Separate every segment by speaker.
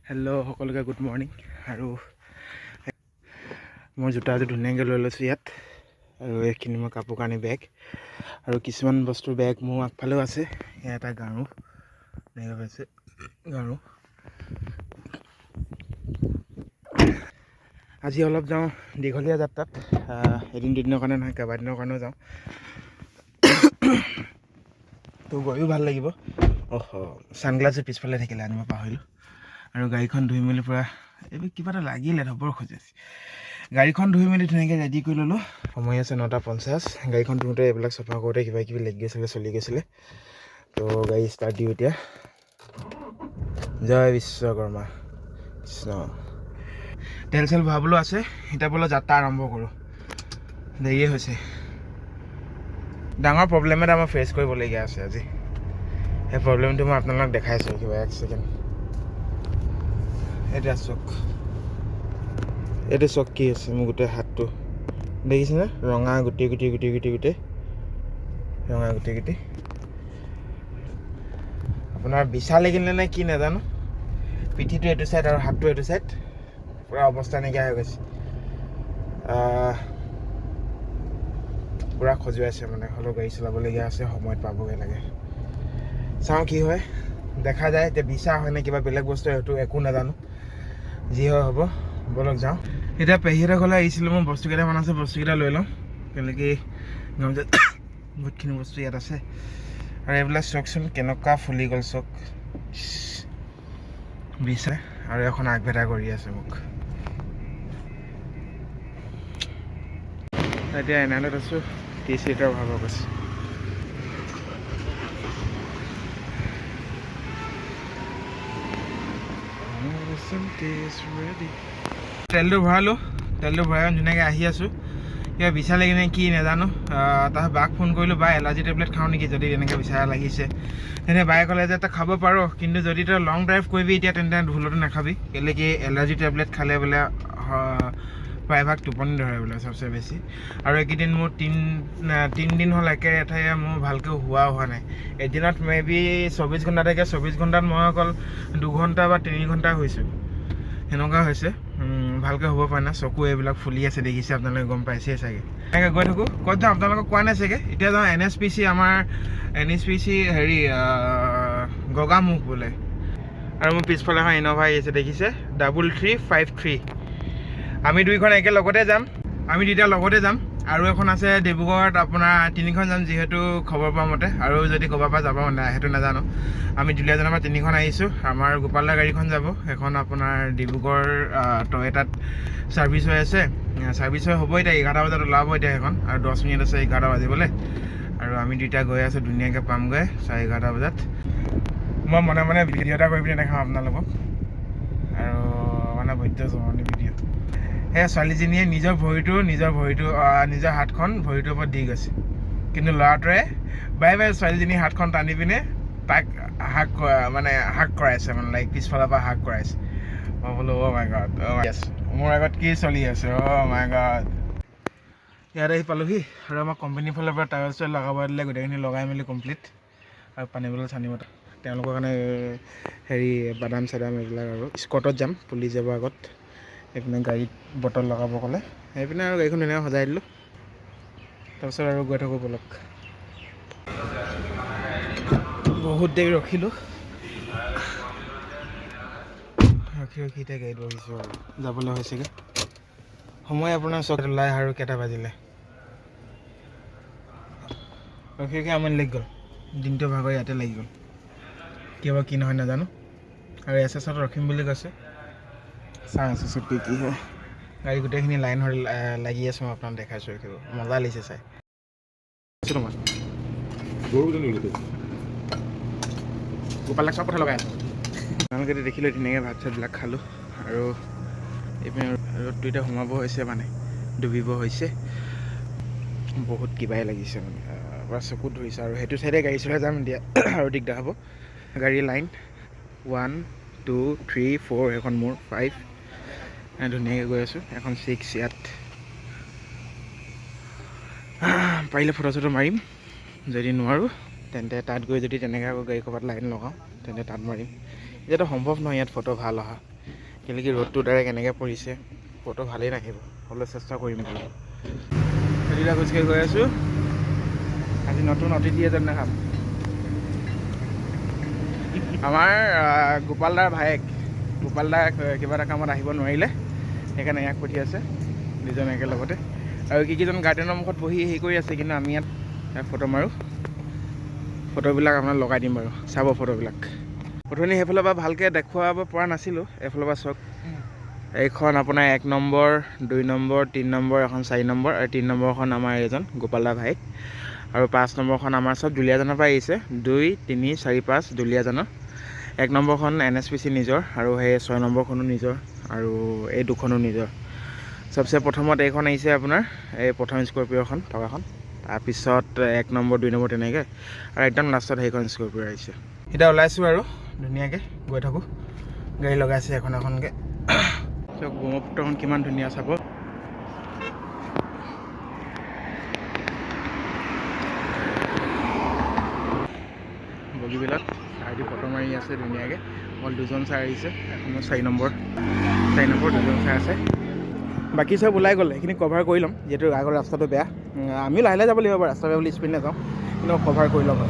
Speaker 1: Hello' সকলোকে good morning. আৰু মই জোতা এযোৰ ধুনীয়াকৈ লৈ লৈছোঁ ইয়াত, আৰু এইখিনি মই কাপোৰ কানি বেগ আৰু কিছুমান বস্তুৰ বেগ মোৰ আগফালেও আছে। ইয়াত এটা গাৰু দেখা পাইছে, গাৰু। আজি অলপ যাওঁ দীঘলীয়া যাত্ৰাত, এদিন দুদিনৰ কাৰণে নহয়, কেইবাদিনৰ কাৰণেও যাওঁ। তো গৈও ভাল লাগিব। ছানগ্লাছৰ পিছফালে থাকিলে আনিব পাহৰিলোঁ। আৰু গাড়ীখন ধুই মেলি পূৰা এইবোৰ কিবা এটা লাগিলে ধবৰ খোজে। গাড়ীখন ধুই মেলি ধুনীয়াকৈ ৰেডি কৰি ল'লোঁ। সময় আছে 9:50। গাড়ীখন ধুওঁতে এইবিলাক চফা কৰোঁতে কিবা কিবি লাগি গৈছিলে, চলি গৈছিলে। তো গাড়ী ষ্টাৰ্ট দিওঁ এতিয়া। জয় বিশ্বকৰ্মা কৃষ্ণ। তেল চেল ভৰাবলৈও আছে। এতিয়া বোলো যাত্ৰা আৰম্ভ কৰোঁ, দেৰিয়ে হৈছে। ডাঙৰ প্ৰব্লেম এটা মই ফেচ কৰিবলগীয়া আছে আজি। সেই প্ৰব্লেমটো মই আপোনালোকক দেখাইছোঁ কিবা এক ছেকেণ্ড। এতিয়া চক, এইটো চক কি আছে মোৰ গোটেই হাতটো দেখিছেনে? ৰঙা গুটি গুটি গুটি গুটি গুটি ৰঙা গুটি গুটি। আপোনাৰ বিছা লাগিলে নে কি নাজানো, পিঠিটো এইটো চাইড আৰু হাতটো এইটো চাইড পূৰা অৱস্থা নাইকিয়া হৈ গৈছে। পূৰা খজুৱাইছে মানে, হ'লেও গাড়ী চলাবলগীয়া আছে, সময়ত পাবগৈ লাগে। চাওঁ কি হয়, দেখা যায়। এতিয়া বিছা হয় নে কিবা বেলেগ বস্তু সেইটো একো নাজানো, যি হয় হ'ব। বলক যাওঁ। এতিয়া পেহীহঁতৰ ঘৰলৈ আহিছিলোঁ, মই বস্তু কেইটামান আছে, বস্তুকেইটা লৈ লওঁ। কেনেকৈ গম যে বহুতখিনি বস্তু ইয়াত আছে। আৰু এইবিলাক চাওকচোন কেনেকুৱা ফুলি গ'ল, চক বিছা। আৰু এখন আগভেটা কৰি আছে মোক। এতিয়া এনাইলত আছোঁ, 30 লিটাৰ ভৰাব গৈছে। তেলটো ভৰালোঁ, তেলটো ভৰাই ধুনীয়াকৈ আহি আছোঁ। কিবা বিছা লাগি নে কি নাজানো। তাৰপিছত বাক ফোন কৰিলোঁ, বা এলাৰ্জি টেবলেট খাওঁ নেকি যদি এনেকৈ বিছা লাগিছে। তেনে বায়ে ক'লে যে তই খাব পাৰ, কিন্তু যদি তই লং ড্ৰাইভ কৰিবি এতিয়া তেন্তে ঢোলতো নাখাবি, কেলৈ কি এলাৰ্জি টেবলেট খালে বোলে প্ৰায়ভাগ টোপনি ধৰে বোলে চবচে বেছি। আৰু এইকেইদিন মোৰ তিনিদিন হ'ল একে এঠাইৰে মোৰ ভালকৈ হোৱা নাই। এদিনত মেবি 24 ঘণ্টা থাকে, 24 ঘণ্টাত মই অকল 2 ঘণ্টা বা 3 ঘণ্টা হৈছোঁ, সেনেকুৱা হৈছে। ভালকৈ হ'ব পাৰে না, চকু এইবিলাক ফুলি আছে, দেখিছে আপোনালোকে, গম পাইছে চাগে। এনেকৈ গৈ থাকোঁ। ক'ত যাওঁ আপোনালোকক কোৱা নাই চাগে। এতিয়া যাওঁ NSPC, আমাৰ NSPC হেৰি গগামুখ বোলে। আৰু মোৰ পিছফালে এখন ইন'ভা আহিছে, দেখিছে, 3353। আমি দুইখন একেলগতে যাম, আমি দুইটা লগতে যাম। আৰু এখন আছে ডিব্ৰুগড়ত, আপোনাৰ 3খন যাম যিহেতু খবৰ পোৱা মতে। আৰু যদি ক'ৰবাৰ পৰা যাব নাই সেইটো নাজানো। আমি দুলীয়াজানৰ পৰা 3খন আহিছোঁ। আমাৰ গোপালদাৰ গাড়ীখন যাব, সেইখন আপোনাৰ ডিব্ৰুগড় টয়টাত ছাৰ্ভিচ হৈ আছে। ছাৰ্ভিচ হৈ হ'ব এতিয়া 11টা বজাত ওলাব এতিয়া সেইখন, আৰু 10 মিনিট আছে 11টা বাজিবলৈ। আৰু আমি দুইটা গৈ আছোঁ, ধুনীয়াকৈ পামগৈ 11:30 বজাত। মই মনে মনে ভিডিঅ' এটা কৰি পিনে দেখাম আপোনালোকক, আৰু মানে বৈদ্য জমনি ভিডিঅ'। সেই ছোৱালীজনীয়ে নিজৰ হাতখন ভৰিটোৰ ওপৰত দি গৈছে, কিন্তু ল'ৰাটোৱে বাৰে বাৰে ছোৱালীজনীৰ হাতখন টানি পিনে তাক হাক কৰাইছে, মানে লাইক পিছফালৰ পৰা হাক কৰাইছে। মই বোলো অ' মাই গড, মোৰ আগত কি চলি আছে, অ' মাই গড। ইয়াত আহি পালোহি, আৰু আমাৰ কোম্পানীৰ ফালৰ পৰা টায়াৰ চায়াৰ লগাব দিলে, গোটেইখিনি লগাই মেলি কমপ্লিট। আৰু পানী বটল চানি বটল তেওঁলোকৰ কাৰণে হেৰি বাদাম চাদাম এইবিলাক। আৰু স্কটত যাম, পুলিচ যাব আগত। এইপিনে গাড়ীত বটল লগাব ক'লে, সেইপিনে আৰু গাড়ীখন ধুনীয়াকৈ সজাই দিলোঁ। তাৰপিছত আৰু গৈ থাকোঁ বলক। বহুত দেৰি ৰখিলোঁ, ৰখি এতিয়া গাড়ীত বহিছোঁ আৰু যাবলৈ হৈছেগৈ। সময় আপোনাৰ চক ওলাই আৰু কেইটা বাজিলে, ৰখি আমনি লাগি গ'ল। দিনটো ভাগৰ ইয়াতে লাগি গ'ল, কিবা কি নহয় নাজানো। আৰু SS ৰখিম বুলি কৈছে, চাওঁ SS কি হয়। গাড়ী গোটেইখিনি লাইন লাগি আছে, মই আপোনাক দেখাইছোঁ। ৰখিব মজা লাগিছে চাই। তোমাৰ গোপালক চব কথা লগাই আছোঁ। আপোনালোকে দেখিলোঁ ধুনীয়াকৈ ভাত চাতবিলাক খালোঁ। আৰু এইপিনে ৰ'দটো এতিয়া সোমাব হৈছে, মানে ডুবিব হৈছে। বহুত কিবাই লাগিছে, মানে পূৰা চকুত ধৰিছে। আৰু সেইটো চাইডে গাড়ী চলাই যাম এতিয়া, আৰু দিগদাৰ হ'ব। গাড়ী লাইন 1 2 3 4, এখন মোৰ 5, ধুনীয়াকৈ গৈ আছোঁ। এখন 6 ইয়াত। পাৰিলে ফটো চটো মাৰিম, যদি নোৱাৰোঁ তেন্তে তাত গৈ যদি তেনেকৈ আকৌ গাড়ী ক'ৰবাত লাইন লগাওঁ তেন্তে তাত মাৰিম। এতিয়াতো সম্ভৱ নহয় ইয়াত ফটো ভাল অহা, কেলৈ কি ৰ'দটো ডাইৰেক্ট এনেকৈ পৰিছে, ফটো ভালেই নাহিব, হ'লেও চেষ্টা কৰিম বাৰু। সেইদিনা খোজকাঢ়ি গৈ আছোঁ, আজি নতুন অতিথি এজন দেখাম। আমাৰ গোপাল দাৰ ভায়েক, গোপাল দা কিবা এটা কামত আহিব নোৱাৰিলে, সেইকাৰণে ইয়াক পঠিয়াইছে দুজন একেলগতে। আৰু কেইজন গাৰ্ডেনৰ মুখত বহি হেৰি কৰি আছে, কিন্তু আমি ইয়াত ফটো মাৰোঁ। ফটোবিলাক আপোনাক লগাই দিম বাৰু, চাব ফটোবিলাক। প্ৰথমে সেইফালৰ পৰা ভালকৈ দেখুৱাব পৰা নাছিলোঁ, এইফালৰ পৰা চাওক। এইখন আপোনাৰ 1 নম্বৰ, 2 নম্বৰ, 3 নম্বৰ, এখন 4 নম্বৰ, আৰু 3 নম্বৰখন আমাৰ এজন গোপালদা ভাইক, আৰু 5 নম্বৰখন আমাৰ চব দুলীয়াজানৰ পৰা আহিছে। 2, 3, 4, 5 দুলীয়াজানৰ। 1 নম্বৰখন NSPC নিজৰ, আৰু সেই 6 নম্বৰখনো নিজৰ, আৰু এই দুখনো নিজৰ। চবচে প্ৰথমত এইখন আহিছে আপোনাৰ, এই প্ৰথম স্কৰপিঅ'খন থকাখন, তাৰপিছত 1 নম্বৰ, 2 নম্বৰ তেনেকৈ, আৰু একদম লাষ্টত সেইখন স্কৰপিঅ' আহিছে। এতিয়া ওলাইছোঁ আৰু ধুনীয়াকৈ গৈ থাকোঁ, গাড়ী লগাইছে এখন এখনকৈ। চব ব্ৰহ্মপুত্ৰখন কিমান ধুনীয়া চাব। বগীবিলত চাৰ দি ফটো মাৰি আছে ধুনীয়াকৈ। অকল 2জন চাৰ আহিছে, এখনো 4 নম্বৰ 2জন চাৰ আছে। বাকী চব ওলাই গ'ল, সেইখিনি কভাৰ কৰি ল'ম, যিহেতু আগৰ ৰাস্তাটো বেয়া। আমিও লাহে লাহে যাব লাগিব বাৰু, ৰাস্তা বেয়া বুলি স্পীড নাযাওঁ, কিন্তু কভাৰ কৰি ল'ম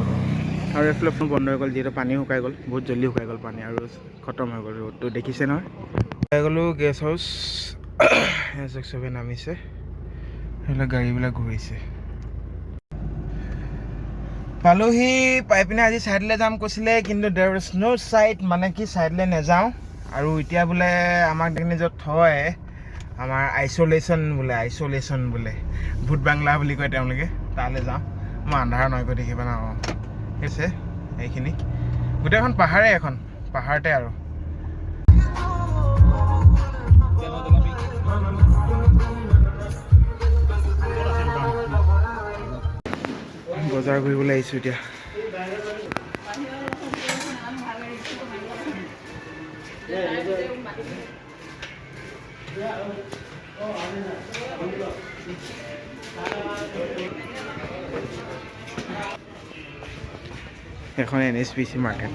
Speaker 1: আৰু এইফালে ফোন বন্ধ হৈ গ'ল, যিহেতু পানী শুকাই গ'ল, বহুত জল্দি শুকাই গ'ল পানী, আৰু খতম হৈ গ'ল ৰ'দটো দেখিছে নহয়। শুকাই গ'লোঁ গেষ্ট হাউচ, চবেই নামিছে, সেইবিলাক গাড়ীবিলাক ঘূৰিছে। পালোহি, পাই পিনে আজি ছাইডলৈ যাম কৈছিলে, কিন্তু দেৰ ইজ ন' ছাইড, মানে কি ছাইডলৈ নাযাওঁ। আৰু এতিয়া বোলে আমাক য'ত থয়, আমাৰ আইচলেশ্যন বোলে, ভূত বাংলা বুলি কয় তেওঁলোকে, তালৈ যাওঁ। মই আন্ধাৰ নহয় গৈ দেখিবা না, হৈছে এইখিনি গোটেইখন পাহাৰেই, এখন পাহাৰতে আৰু। বজাৰ কৰিবলৈ আহিছোঁ এতিয়া। এখন NSPC মাৰ্কেট,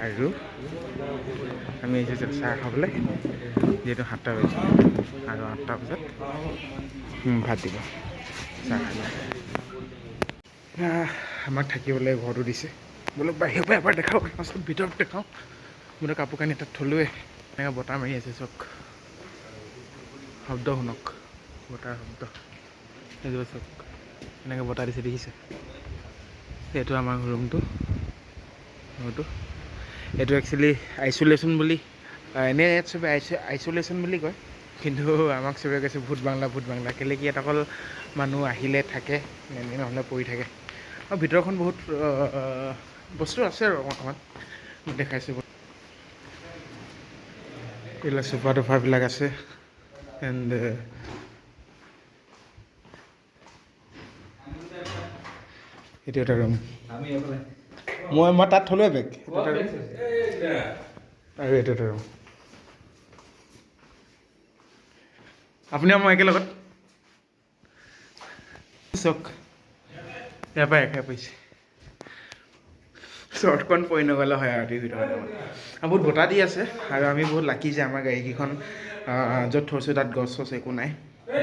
Speaker 1: আৰু আমি আহিছোঁ চাহ খাবলৈ, যিহেতু 7টা বাজিছে, আৰু 8টা বজাত ভাত দিব। চাহ খালে আমাক থাকিবলৈ ঘৰটো দিছে। বোলো বাহিৰৰ পৰা এবাৰ দেখাওঁ, পাছত ভিতৰত দেখাওঁ। মোৰ কাপোৰ কানি তাত থলোৱে, এনেকৈ বতাহ মাৰি আছে, চক শব্দ শুনক, বতাহ শব্দ সেইযোৰ চক, এনেকৈ বতাহ দিছে দেখিছে। এইটো আমাৰ ৰুমটো, এইটো একচুৱেলি আইচলেশ্যন বুলি, এনেই ইয়াত চবে আইচলেশ্যন বুলি কয়, কিন্তু আমাক চবে কৈছে ভূত বাংলা। কেলৈ কি ইয়াত অকল মানুহ আহিলে থাকে, এনেই নহ'লে পৰি থাকে। আৰু ভিতৰখন বহুত বস্তু আছে আৰু অকণমান দেখাইছোঁ। এইবিলাক চোফা টোফাবিলাক আছে, এণ্ড এইটো এটা ৰুম, মই তাত থলোৱে বেগ, আৰু এইটো এটা ৰুম। আপুনি আৰু মই একেলগত চক, ইয়াৰ পৰা একে পৰিছে, শ্বৰ্টখন পৰি নগ'লে হয় আৰু ভিতৰত। আৰু বহুত বতাহ দি আছে, আৰু আমি বহুত লাকি যে আমাৰ গাড়ীকেইখন য'ত থৈছোঁ তাত গছ চছ একো নাই,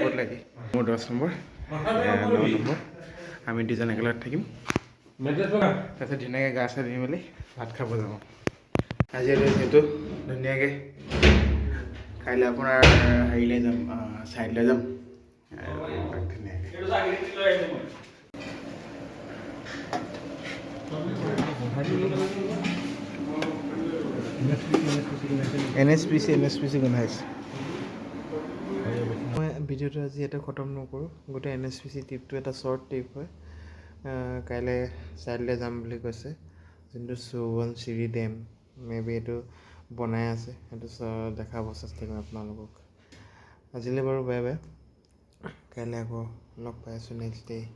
Speaker 1: বহুত লাকি। মোৰ 10 নম্বৰ, 9 নম্বৰ, আমি 2জন একেলগত থাকিম। তাৰপিছত ধুনীয়াকৈ গা চা ধুই মেলি ভাত খাব যাওঁ। আজি যিহেতু ধুনীয়াকৈ, কাইলৈ আপোনাৰ হেৰিলৈ যাম, ছাইডলৈ যাম, NSPC গোন্ধাইছে। মই ভিডিঅ'টো আজি ইয়াতে খতম নকৰোঁ, গোটেই NSPC ট্ৰিপটো এটা শ্বৰ্ট ট্ৰিপ হয়। কাইলৈ ছাইডলৈ যাম বুলি কৈছে, যোনটো সোৱণশিৰি ডেম, মেবি এইটো বনাই আছে, সেইটো দেখাব চেষ্টা কৰিম আপোনালোকক। আজিলৈ বাৰু বাই বাই, কাইলৈ আকৌ লগ পাই আছোঁ নেক্সট ডে'।